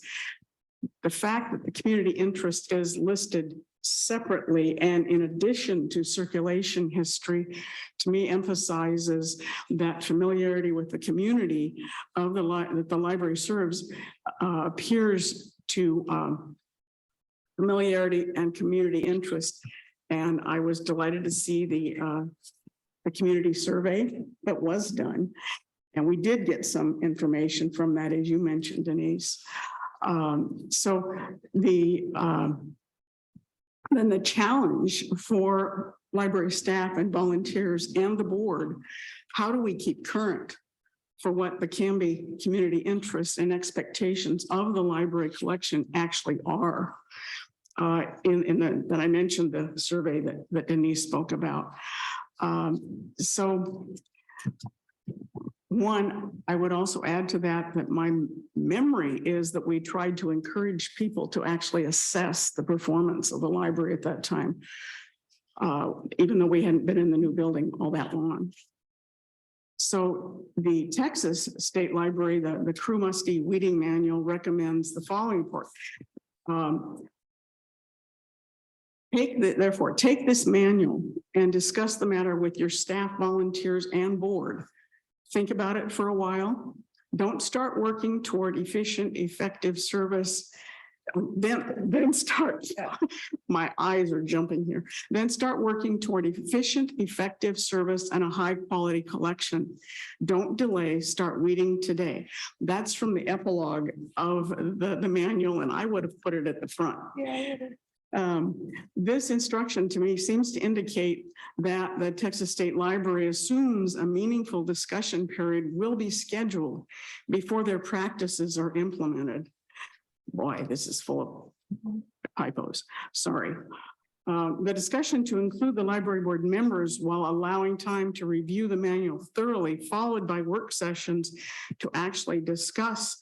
The fact that the community interest is listed separately and in addition to circulation history, to me emphasizes that familiarity with the community of that the library serves appears to familiarity and community interest. And I was delighted to see the community survey that was done. And we did get some information from that, as you mentioned, Denise. So then the challenge for library staff and volunteers and the board, how do we keep current for what the Canby community interests and expectations of the library collection actually are? That I mentioned the survey that Denise spoke about. So one, I would also add to that my memory is that we tried to encourage people to actually assess the performance of the library at that time, even though we hadn't been in the new building all that long. So the Texas State Library, the Crew Musty Weeding Manual recommends the following report. Therefore, take this manual and discuss the matter with your staff, volunteers, and board. Think about it for a while. Don't start working toward efficient, effective service. Then start, my eyes are jumping here. Then start working toward efficient, effective service and a high quality collection. Don't delay, start reading today. That's from the epilogue of the manual, and I would have put it at the front. This instruction to me seems to indicate that the Texas State Library assumes a meaningful discussion period will be scheduled before their practices are implemented. Boy, this is full of typos. Sorry. The discussion to include the library board members while allowing time to review the manual thoroughly, followed by work sessions to actually discuss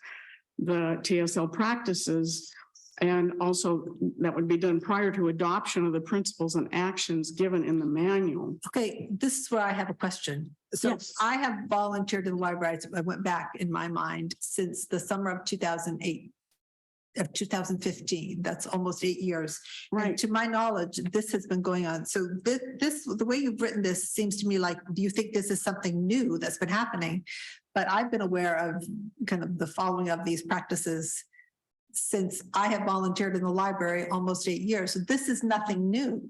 the TSL practices. And also that would be done prior to adoption of the principles and actions given in the manual.
Okay, this is where I have a question. So
Yes.
I have volunteered in the library. I went back in my mind since the summer of 2008. Of 2015, that's almost 8 years. And
Right.
to my knowledge, this has been going on. So this, the way you've written this seems to me like, do you think this is something new that's been happening? But I've been aware of kind of the following of these practices since I have volunteered in the library almost 8 years. So this is nothing new.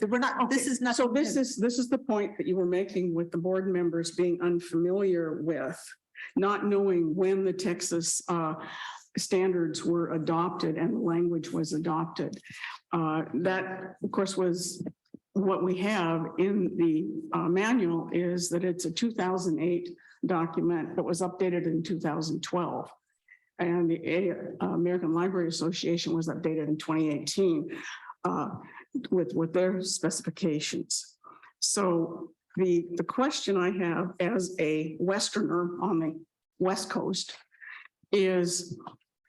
We're not, this is not.
So this is the point that you were making with the board members being unfamiliar with, not knowing when the Texas standards were adopted and the language was adopted. That, of course, was what we have in the manual is that it's a 2008 document that was updated in 2012. And the American Library Association was updated in 2018 with their specifications. So the question I have as a Westerner on the West Coast is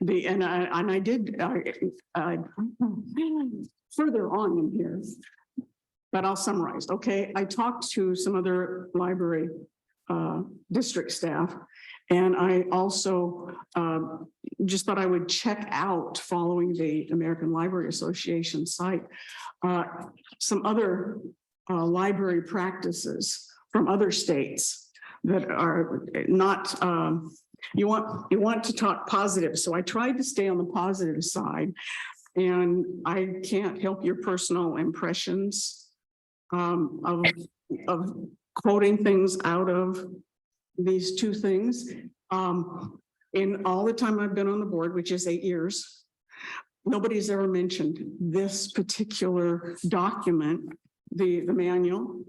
and I did further on in here, but I'll summarize. Okay, I talked to some other library district staff, and I also just thought I would check out, following the American Library Association site, some other library practices from other states that are not, you want to talk positive. So I tried to stay on the positive side, and I can't help your personal impressions of quoting things out of these two things. In all the time I've been on the board, which is 8 years, nobody's ever mentioned this particular document, the manual,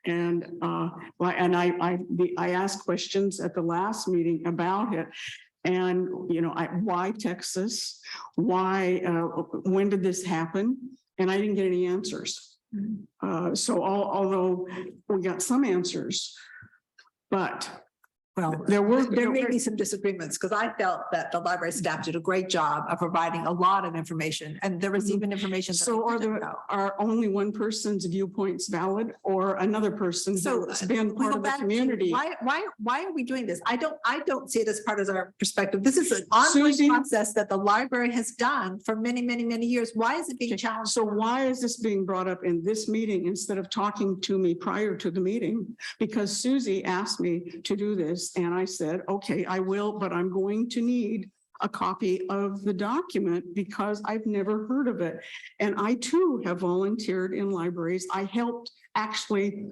And I asked questions at the last meeting about it. And, why Texas? Why, when did this happen? And I didn't get any answers. Although we got some answers, but
Well,
there were.
there may be some disagreements because I felt that the library staff did a great job of providing a lot of information and there was even information. that I
So
didn't know.
are only one person's viewpoints valid or another person
So
who's been
we
part
go
of the
back to
community?
why are we doing this? I don't see it as part of our perspective. This is an ongoing
Susie?
process that the library has done for many, many, many years. Why is it being challenged?
So why is this being brought up in this meeting instead of talking to me prior to the meeting? Because Susie asked me to do this and I said, okay, I will, but I'm going to need a copy of the document because I've never heard of it. And I too have volunteered in libraries. I helped actually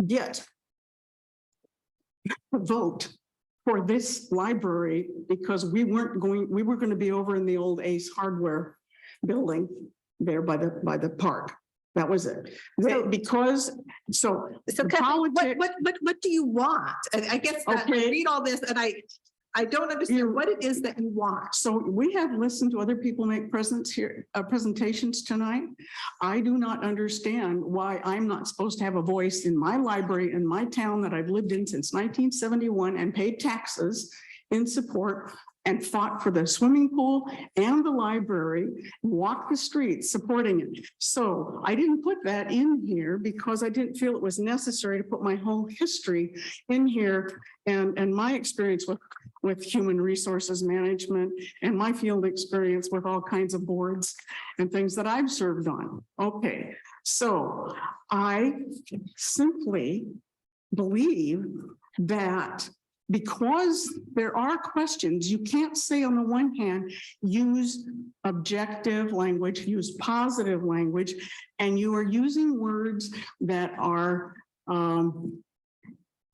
get a vote for this library because we were going to be over in the old Ace Hardware building there by the park. That was it.
So
The
Kathleen,
politics-
what do you want? And I guess that I
Okay.
read all this and I don't understand what it is that you want.
So we have listened to other people make presentations tonight. I do not understand why I'm not supposed to have a voice in my library in my town that I've lived in since 1971 and paid taxes in support and fought for the swimming pool and the library, walked the streets supporting it. So I didn't put that in here because I didn't feel it was necessary to put my whole history in here and my experience with human resources management and my field experience with all kinds of boards and things that I've served on. Okay, so I simply believe that because there are questions, you can't say on the one hand, use objective language, use positive language, and you are using words that are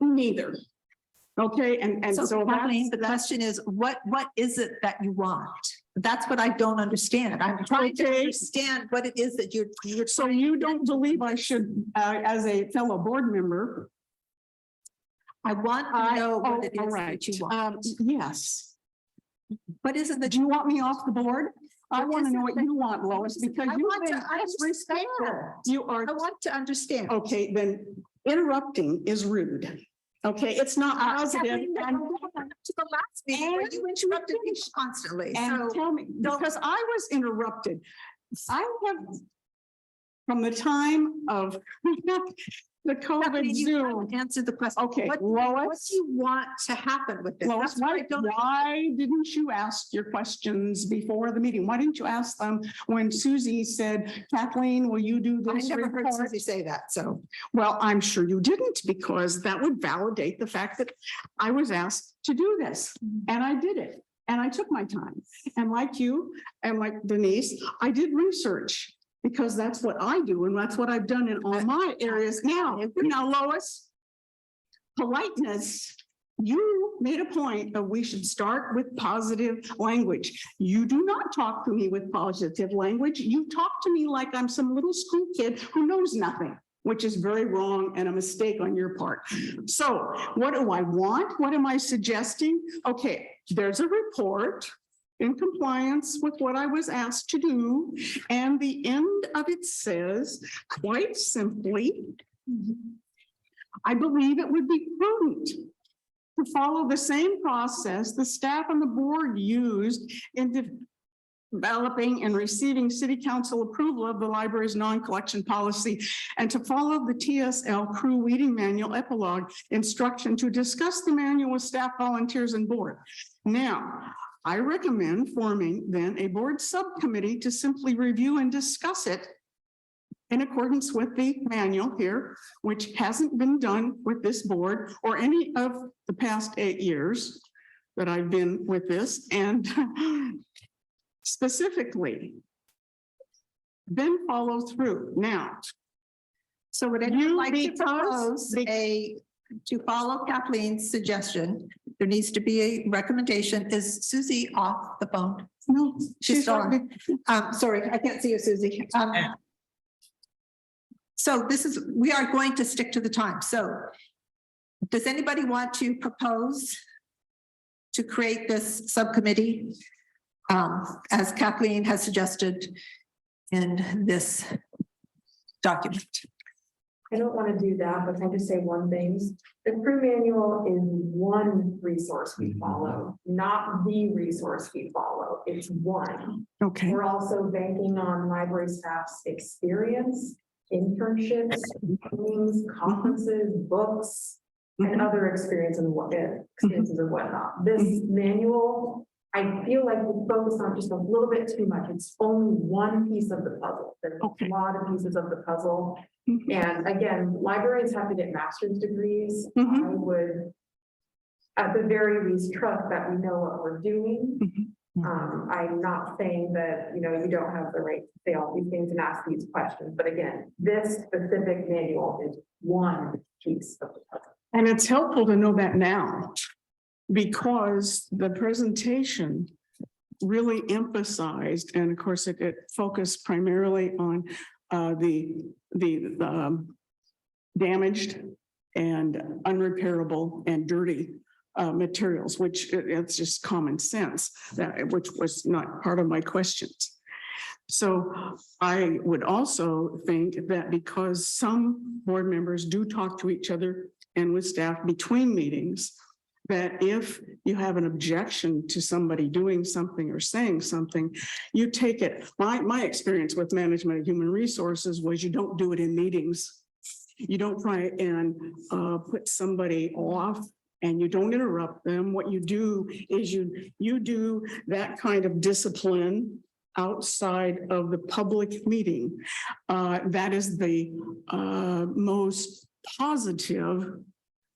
neither. Okay, and so
Kathleen, the
that's,
question is, what is it that you want? That's what I don't understand. I'm trying to
Okay.
understand what it is that you're.
so you don't believe I should, as a fellow board member.
I want to know what it
all
is
right.
that you want.
Yes.
What is it that
Do you want me off the board? I
What
want
is
to know
it
what
that-
you want, Lois, because
I
you've
want
been
to understand.
disrespectful. You are,
I want to understand.
okay, then interrupting is rude. Okay, it's not positive.
Kathleen,
And
to the last meeting where you interrupted me constantly.
and
So
tell me,
don't-
because I was interrupted. I have, from the time of the COVID
Kathleen, you
Zoom.
haven't answered the question.
Okay,
What
Lois.
do you want to happen with this?
Lois,
That's what I
why,
don't.
why didn't you ask your questions before the meeting? Why didn't you ask them when Susie said, Kathleen, will you do
I
this
never heard
report?
Susie say that, so.
Well, I'm sure you didn't, because that would validate the fact that I was asked to do this, and I did it. And I took my time. And like you and like Denise, I did research because that's what I do and that's what I've done in all my areas. Now, Lois, politeness, you made a point of we should start with positive language. You do not talk to me with positive language. You talk to me like I'm some little school kid who knows nothing, which is very wrong and a mistake on your part. So what do I want? What am I suggesting? Okay, there's a report in compliance with what I was asked to do. And the end of it says, quite simply, I believe it would be prudent to follow the same process the staff on the board used in developing and receiving city council approval of the library's non-collection policy, and to follow the TSL crew weeding manual epilogue instruction to discuss the manual with staff, volunteers, and board. Now, I recommend forming then a board subcommittee to simply review and discuss it in accordance with the manual here, which hasn't been done with this board or any of the past 8 years that I've been with this. And specifically, then follow through. Now,
So would anyone
You
like to
because-
propose to follow Kathleen's suggestion? There needs to be a recommendation. Is Susie off the phone?
no,
She's still
not-
on. Sorry, I can't see you, Susie. So we are going to stick to the time. So does anybody want to propose to create this subcommittee? As Kathleen has suggested in this document.
I don't want to do that, but can I just say one thing? The crew manual is one resource we follow, not the resource we follow. It's one.
Okay,
We're also banking on library staff's experience, internships, trainings, conferences, books, and other experiences and whatnot. This manual, I feel like we focus on just a little bit too much. It's only one piece of the puzzle. There's
Okay.
a lot of pieces of the puzzle.
Mhm.
And again, librarians have to get master's degrees.
Mhm.
I would, at the very least, trust that we know what we're doing. I'm not saying that, you don't have the right to say all these things and ask these questions, but again, this specific manual is one piece of the puzzle.
and it's helpful to know that now, because the presentation really emphasized, and of course, it focused primarily on the damaged and unrepairable and dirty materials, which it's just common sense, which was not part of my questions. So I would also think that because some board members do talk to each other and with staff between meetings, that if you have an objection to somebody doing something or saying something, you take it. My experience with management of human resources was you don't do it in meetings. You don't try and put somebody off and you don't interrupt them. What you do is you do that kind of discipline outside of the public meeting. That is the most positive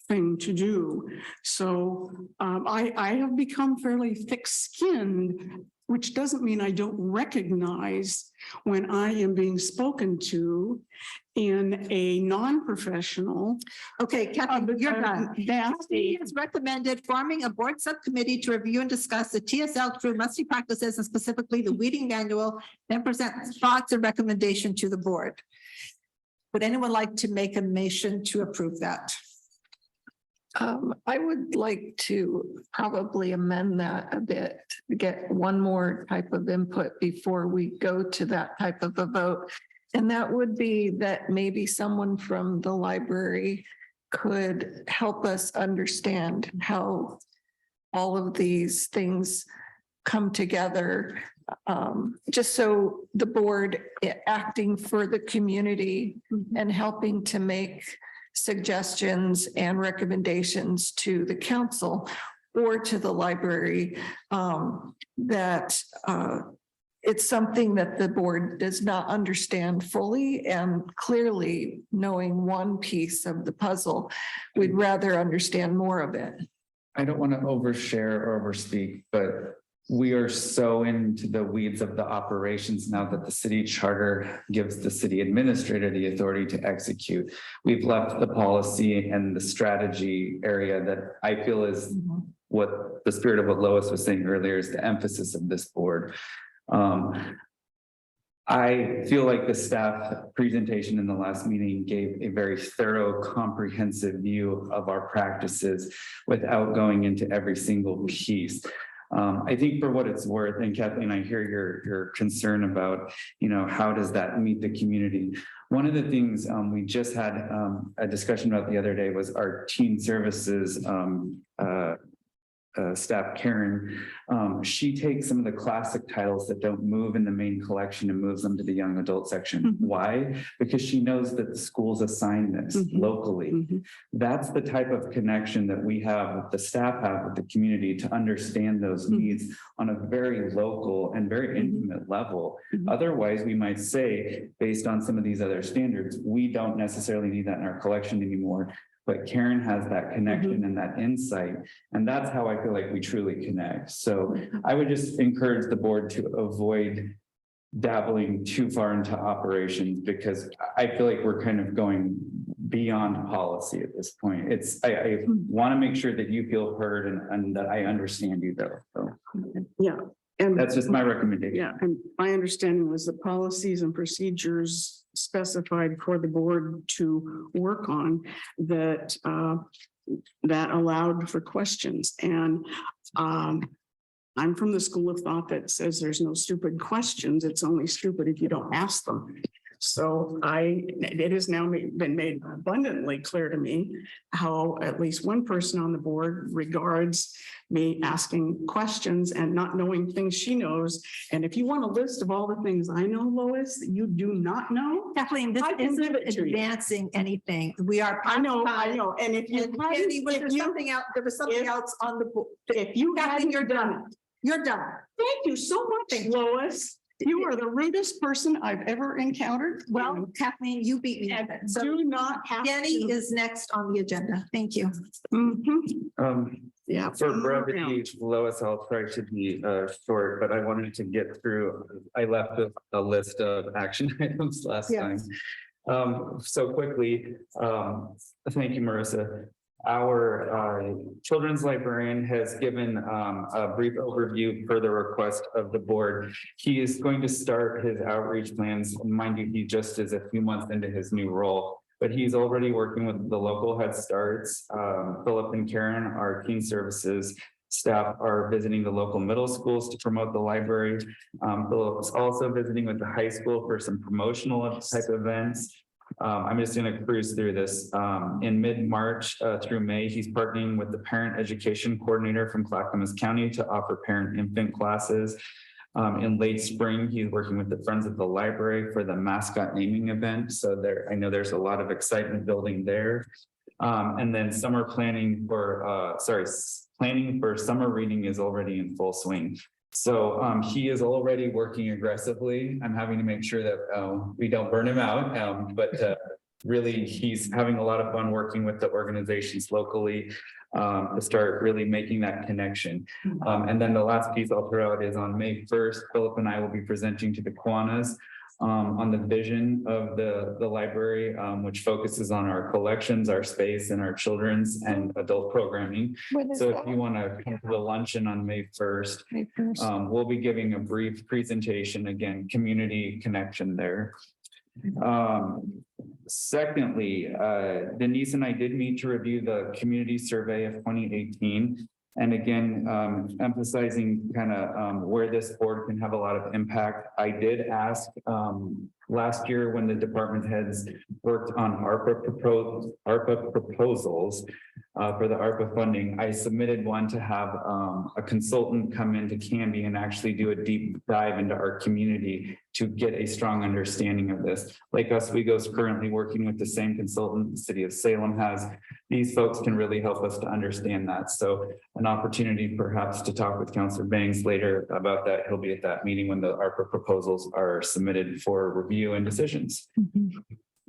thing to do. So I have become fairly thick-skinned, which doesn't mean I don't recognize when I am being spoken to in a non-professional.
Okay, Kathleen, you're done. Kathleen
Nasty.
has recommended forming a board subcommittee to review and discuss the TSL crew musty practices and specifically the weeding manual, then present thoughts and recommendation to the board. Would anyone like to make a motion to approve that?
I would like to probably amend that a bit, get one more type of input before we go to that type of a vote. And that would be that maybe someone from the library could help us understand how all of these things come together. Just so the board acting for the community and helping to make suggestions and recommendations to the council or to the library, that it's something that the board does not understand fully, and clearly knowing one piece of the puzzle, we'd rather understand more of it.
I don't want to overshare or overspeak, but we are so into the weeds of the operations now that the city charter gives the city administrator the authority to execute. We've left the policy and the strategy area that I feel is what the spirit of what Lois was saying earlier is the emphasis of this board. I feel like the staff presentation in the last meeting gave a very thorough, comprehensive view of our practices without going into every single piece. I think for what it's worth, and Kathleen, I hear your concern about, how does that meet the community? One of the things we just had a discussion about the other day was our teen services staff, Karen. She takes some of the classic titles that don't move in the main collection and moves them to the young adult section. Why? Because she knows that the schools assign this locally. That's the type of connection that we have, the staff have with the community to understand those needs on a very local and very intimate level. Otherwise, we might say, based on some of these other standards, we don't necessarily need that in our collection anymore. But Karen has that connection and that insight, and that's how I feel like we truly connect. So I would just encourage the board to avoid dabbling too far into operations, because I feel like we're kind of going beyond policy at this point. I want to make sure that you feel heard and that I understand you though. So
Yeah. And
that's just my recommendation.
yeah, and my understanding was the policies and procedures specified for the board to work on that, that allowed for questions. And I'm from the school of thought that says there's no stupid questions. It's only stupid if you don't ask them. So it has now been made abundantly clear to me how at least one person on the board regards me asking questions and not knowing things she knows. And if you want a list of all the things I know, Lois, that you do not know,
Kathleen, this
I can give
isn't
it to you.
advancing anything. We are.
I know. And if you,
And Candy, was there
if you,
something else? There was something
if-
else on the book.
if you
Kathleen,
hadn't
you're
done
done.
it.
You're done.
Thank you so much,
Thank you.
Lois. You are the rudest person I've ever encountered.
Well, Kathleen, you beat me. at it. So
Do not have.
Danny
to-
is next on the agenda. Thank you.
Mhm. Yeah.
For
come
brevity,
around.
Lois, I'll try to be short, but I wanted to get through, I left a list of action items last time.
Yes.
So quickly, thank you, Marissa. Our children's librarian has given a brief overview for the request of the board. He is going to start his outreach plans. Mind you, he just is a few months into his new role, but he's already working with the local Head Starts. Philip and Karen, our teen services staff, are visiting the local middle schools to promote the library. Philip's also visiting with the high school for some promotional type events. I'm just going to cruise through this. In mid-March through May, he's partnering with the parent education coordinator from Clackamas County to offer parent infant classes. In late spring, he's working with the Friends of the Library for the mascot naming event. So I know there's a lot of excitement building there. And then summer planning for, planning for summer reading is already in full swing. So he is already working aggressively. I'm having to make sure that we don't burn him out, but really he's having a lot of fun working with the organizations locally to start really making that connection. And then the last piece I'll throw out is on May 1st, Philip and I will be presenting to the Kiwanis on the vision of the library, which focuses on our collections, our space, and our children's and adult programming. So if you want to come to the luncheon on May 1st, we'll be giving a brief presentation, again, community connection there. Secondly, Denise and I did meet to review the community survey of 2018. And again, emphasizing kind of where this board can have a lot of impact. I did ask last year when the department heads worked on ARPA proposals for the ARPA funding, I submitted one to have a consultant come into Canby and actually do a deep dive into our community to get a strong understanding of this. Lake Oswego is currently working with the same consultant the city of Salem has. These folks can really help us to understand that. So an opportunity perhaps to talk with Councillor Bangs later about that. He'll be at that meeting when the ARPA proposals are submitted for review and decisions.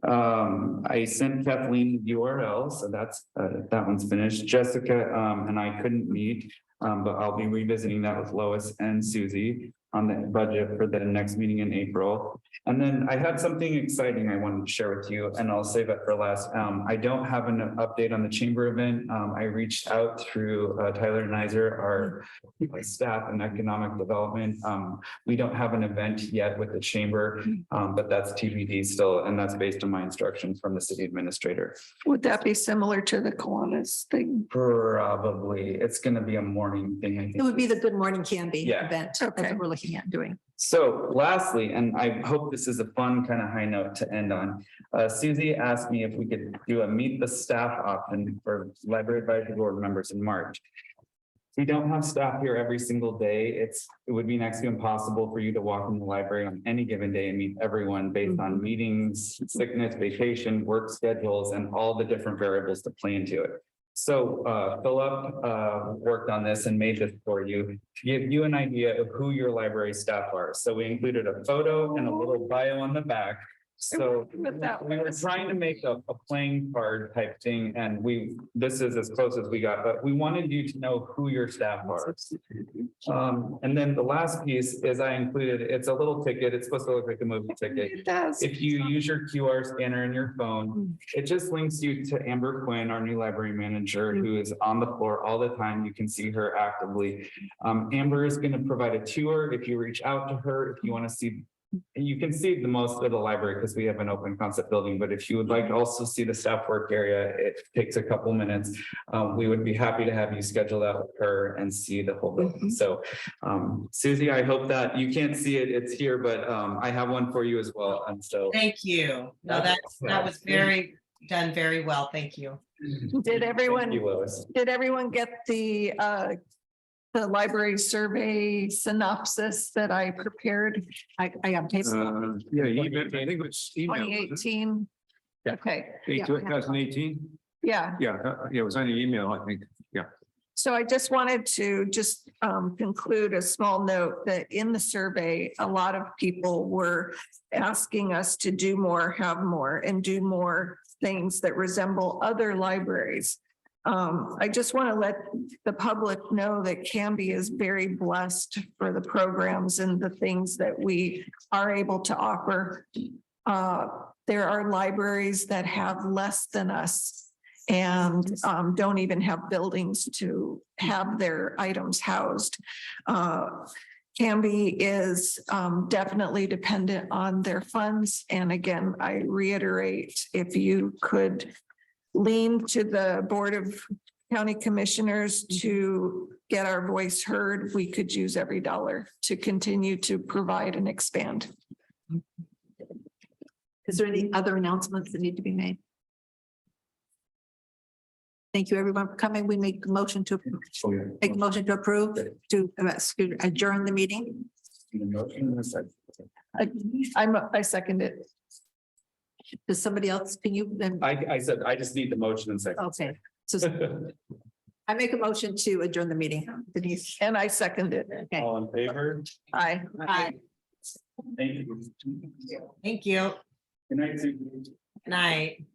I sent Kathleen the URL, so that's that one's finished. Jessica and I couldn't meet, but I'll be revisiting that with Lois and Susie on the budget for the next meeting in April. And then I had something exciting I wanted to share with you, and I'll save it for last. I don't have an update on the chamber event. I reached out through Tyler Nizer, our staff and economic development. We don't have an event yet with the chamber, but that's TBD still, and that's based on my instructions from the city administrator.
Would that be similar to the Kiwanis thing?
Probably. It's going to be a morning thing, I think.
It would be the Good Morning Canby
Yeah.
event. That's
Okay.
what we're looking at doing.
So lastly, and I hope this is a fun kind of high note to end on, Susie asked me if we could do a meet the staff option for library advisory board members in March. We don't have staff here every single day. It would be next to impossible for you to walk in the library on any given day and meet everyone based on meetings, sickness, vacation, work schedules, and all the different variables that play into it. So Philip worked on this and made this for you to give you an idea of who your library staff are. So we included a photo and a little bio on the back. So
With that
we were trying to make a playing card type thing, and this is as close as we got, but we wanted you to know who your staff are. And then the last piece is I included, it's a little ticket. It's supposed to look like a movie ticket.
It does.
If you use your QR scanner in your phone, it just links you to Amber Quinn, our new library manager, who is on the floor all the time. You can see her actively. Amber is going to provide a tour if you reach out to her, if you want to see you can see the most of the library because we have an open concept building, but if you would like to also see the staff work area, it takes a couple minutes. We would be happy to have you schedule that with her and see the whole building. So Susie, I hope that you can't see it, it's here, but I have one for you as well. And so.
Thank you. No, that was done very well. Thank you.
Did everyone,
Thank you, Lois.
did everyone get the library survey synopsis that I prepared,
I got paper.
Yeah, email, I think it's email.
2018? Okay,
2018?
yeah.
Yeah, yeah, it was on the email, I think.
So I just wanted to just conclude a small note that in the survey, a lot of people were asking us to do more, have more, and do more things that resemble other libraries. I just want to let the public know that Canby is very blessed for the programs and the things that we are able to offer. There are libraries that have less than us and don't even have buildings to have their items housed. Canby is definitely dependent on their funds. And again, I reiterate, if you could lean to the Board of County Commissioners to get our voice heard, we could use every dollar to continue to provide and expand.
Is there any other announcements that need to be made? Thank you, everyone, for coming. We make a motion to approve to adjourn the meeting.
I second it.
Does somebody else, can you then?
I said, I just need the motion and second.
Okay, so I make a motion to adjourn the meeting. Denise.
And I second it.
Okay.
All in favor?
Aye.
Aye.
Thank you.
Thank you.
Good night, Susie.
Good night.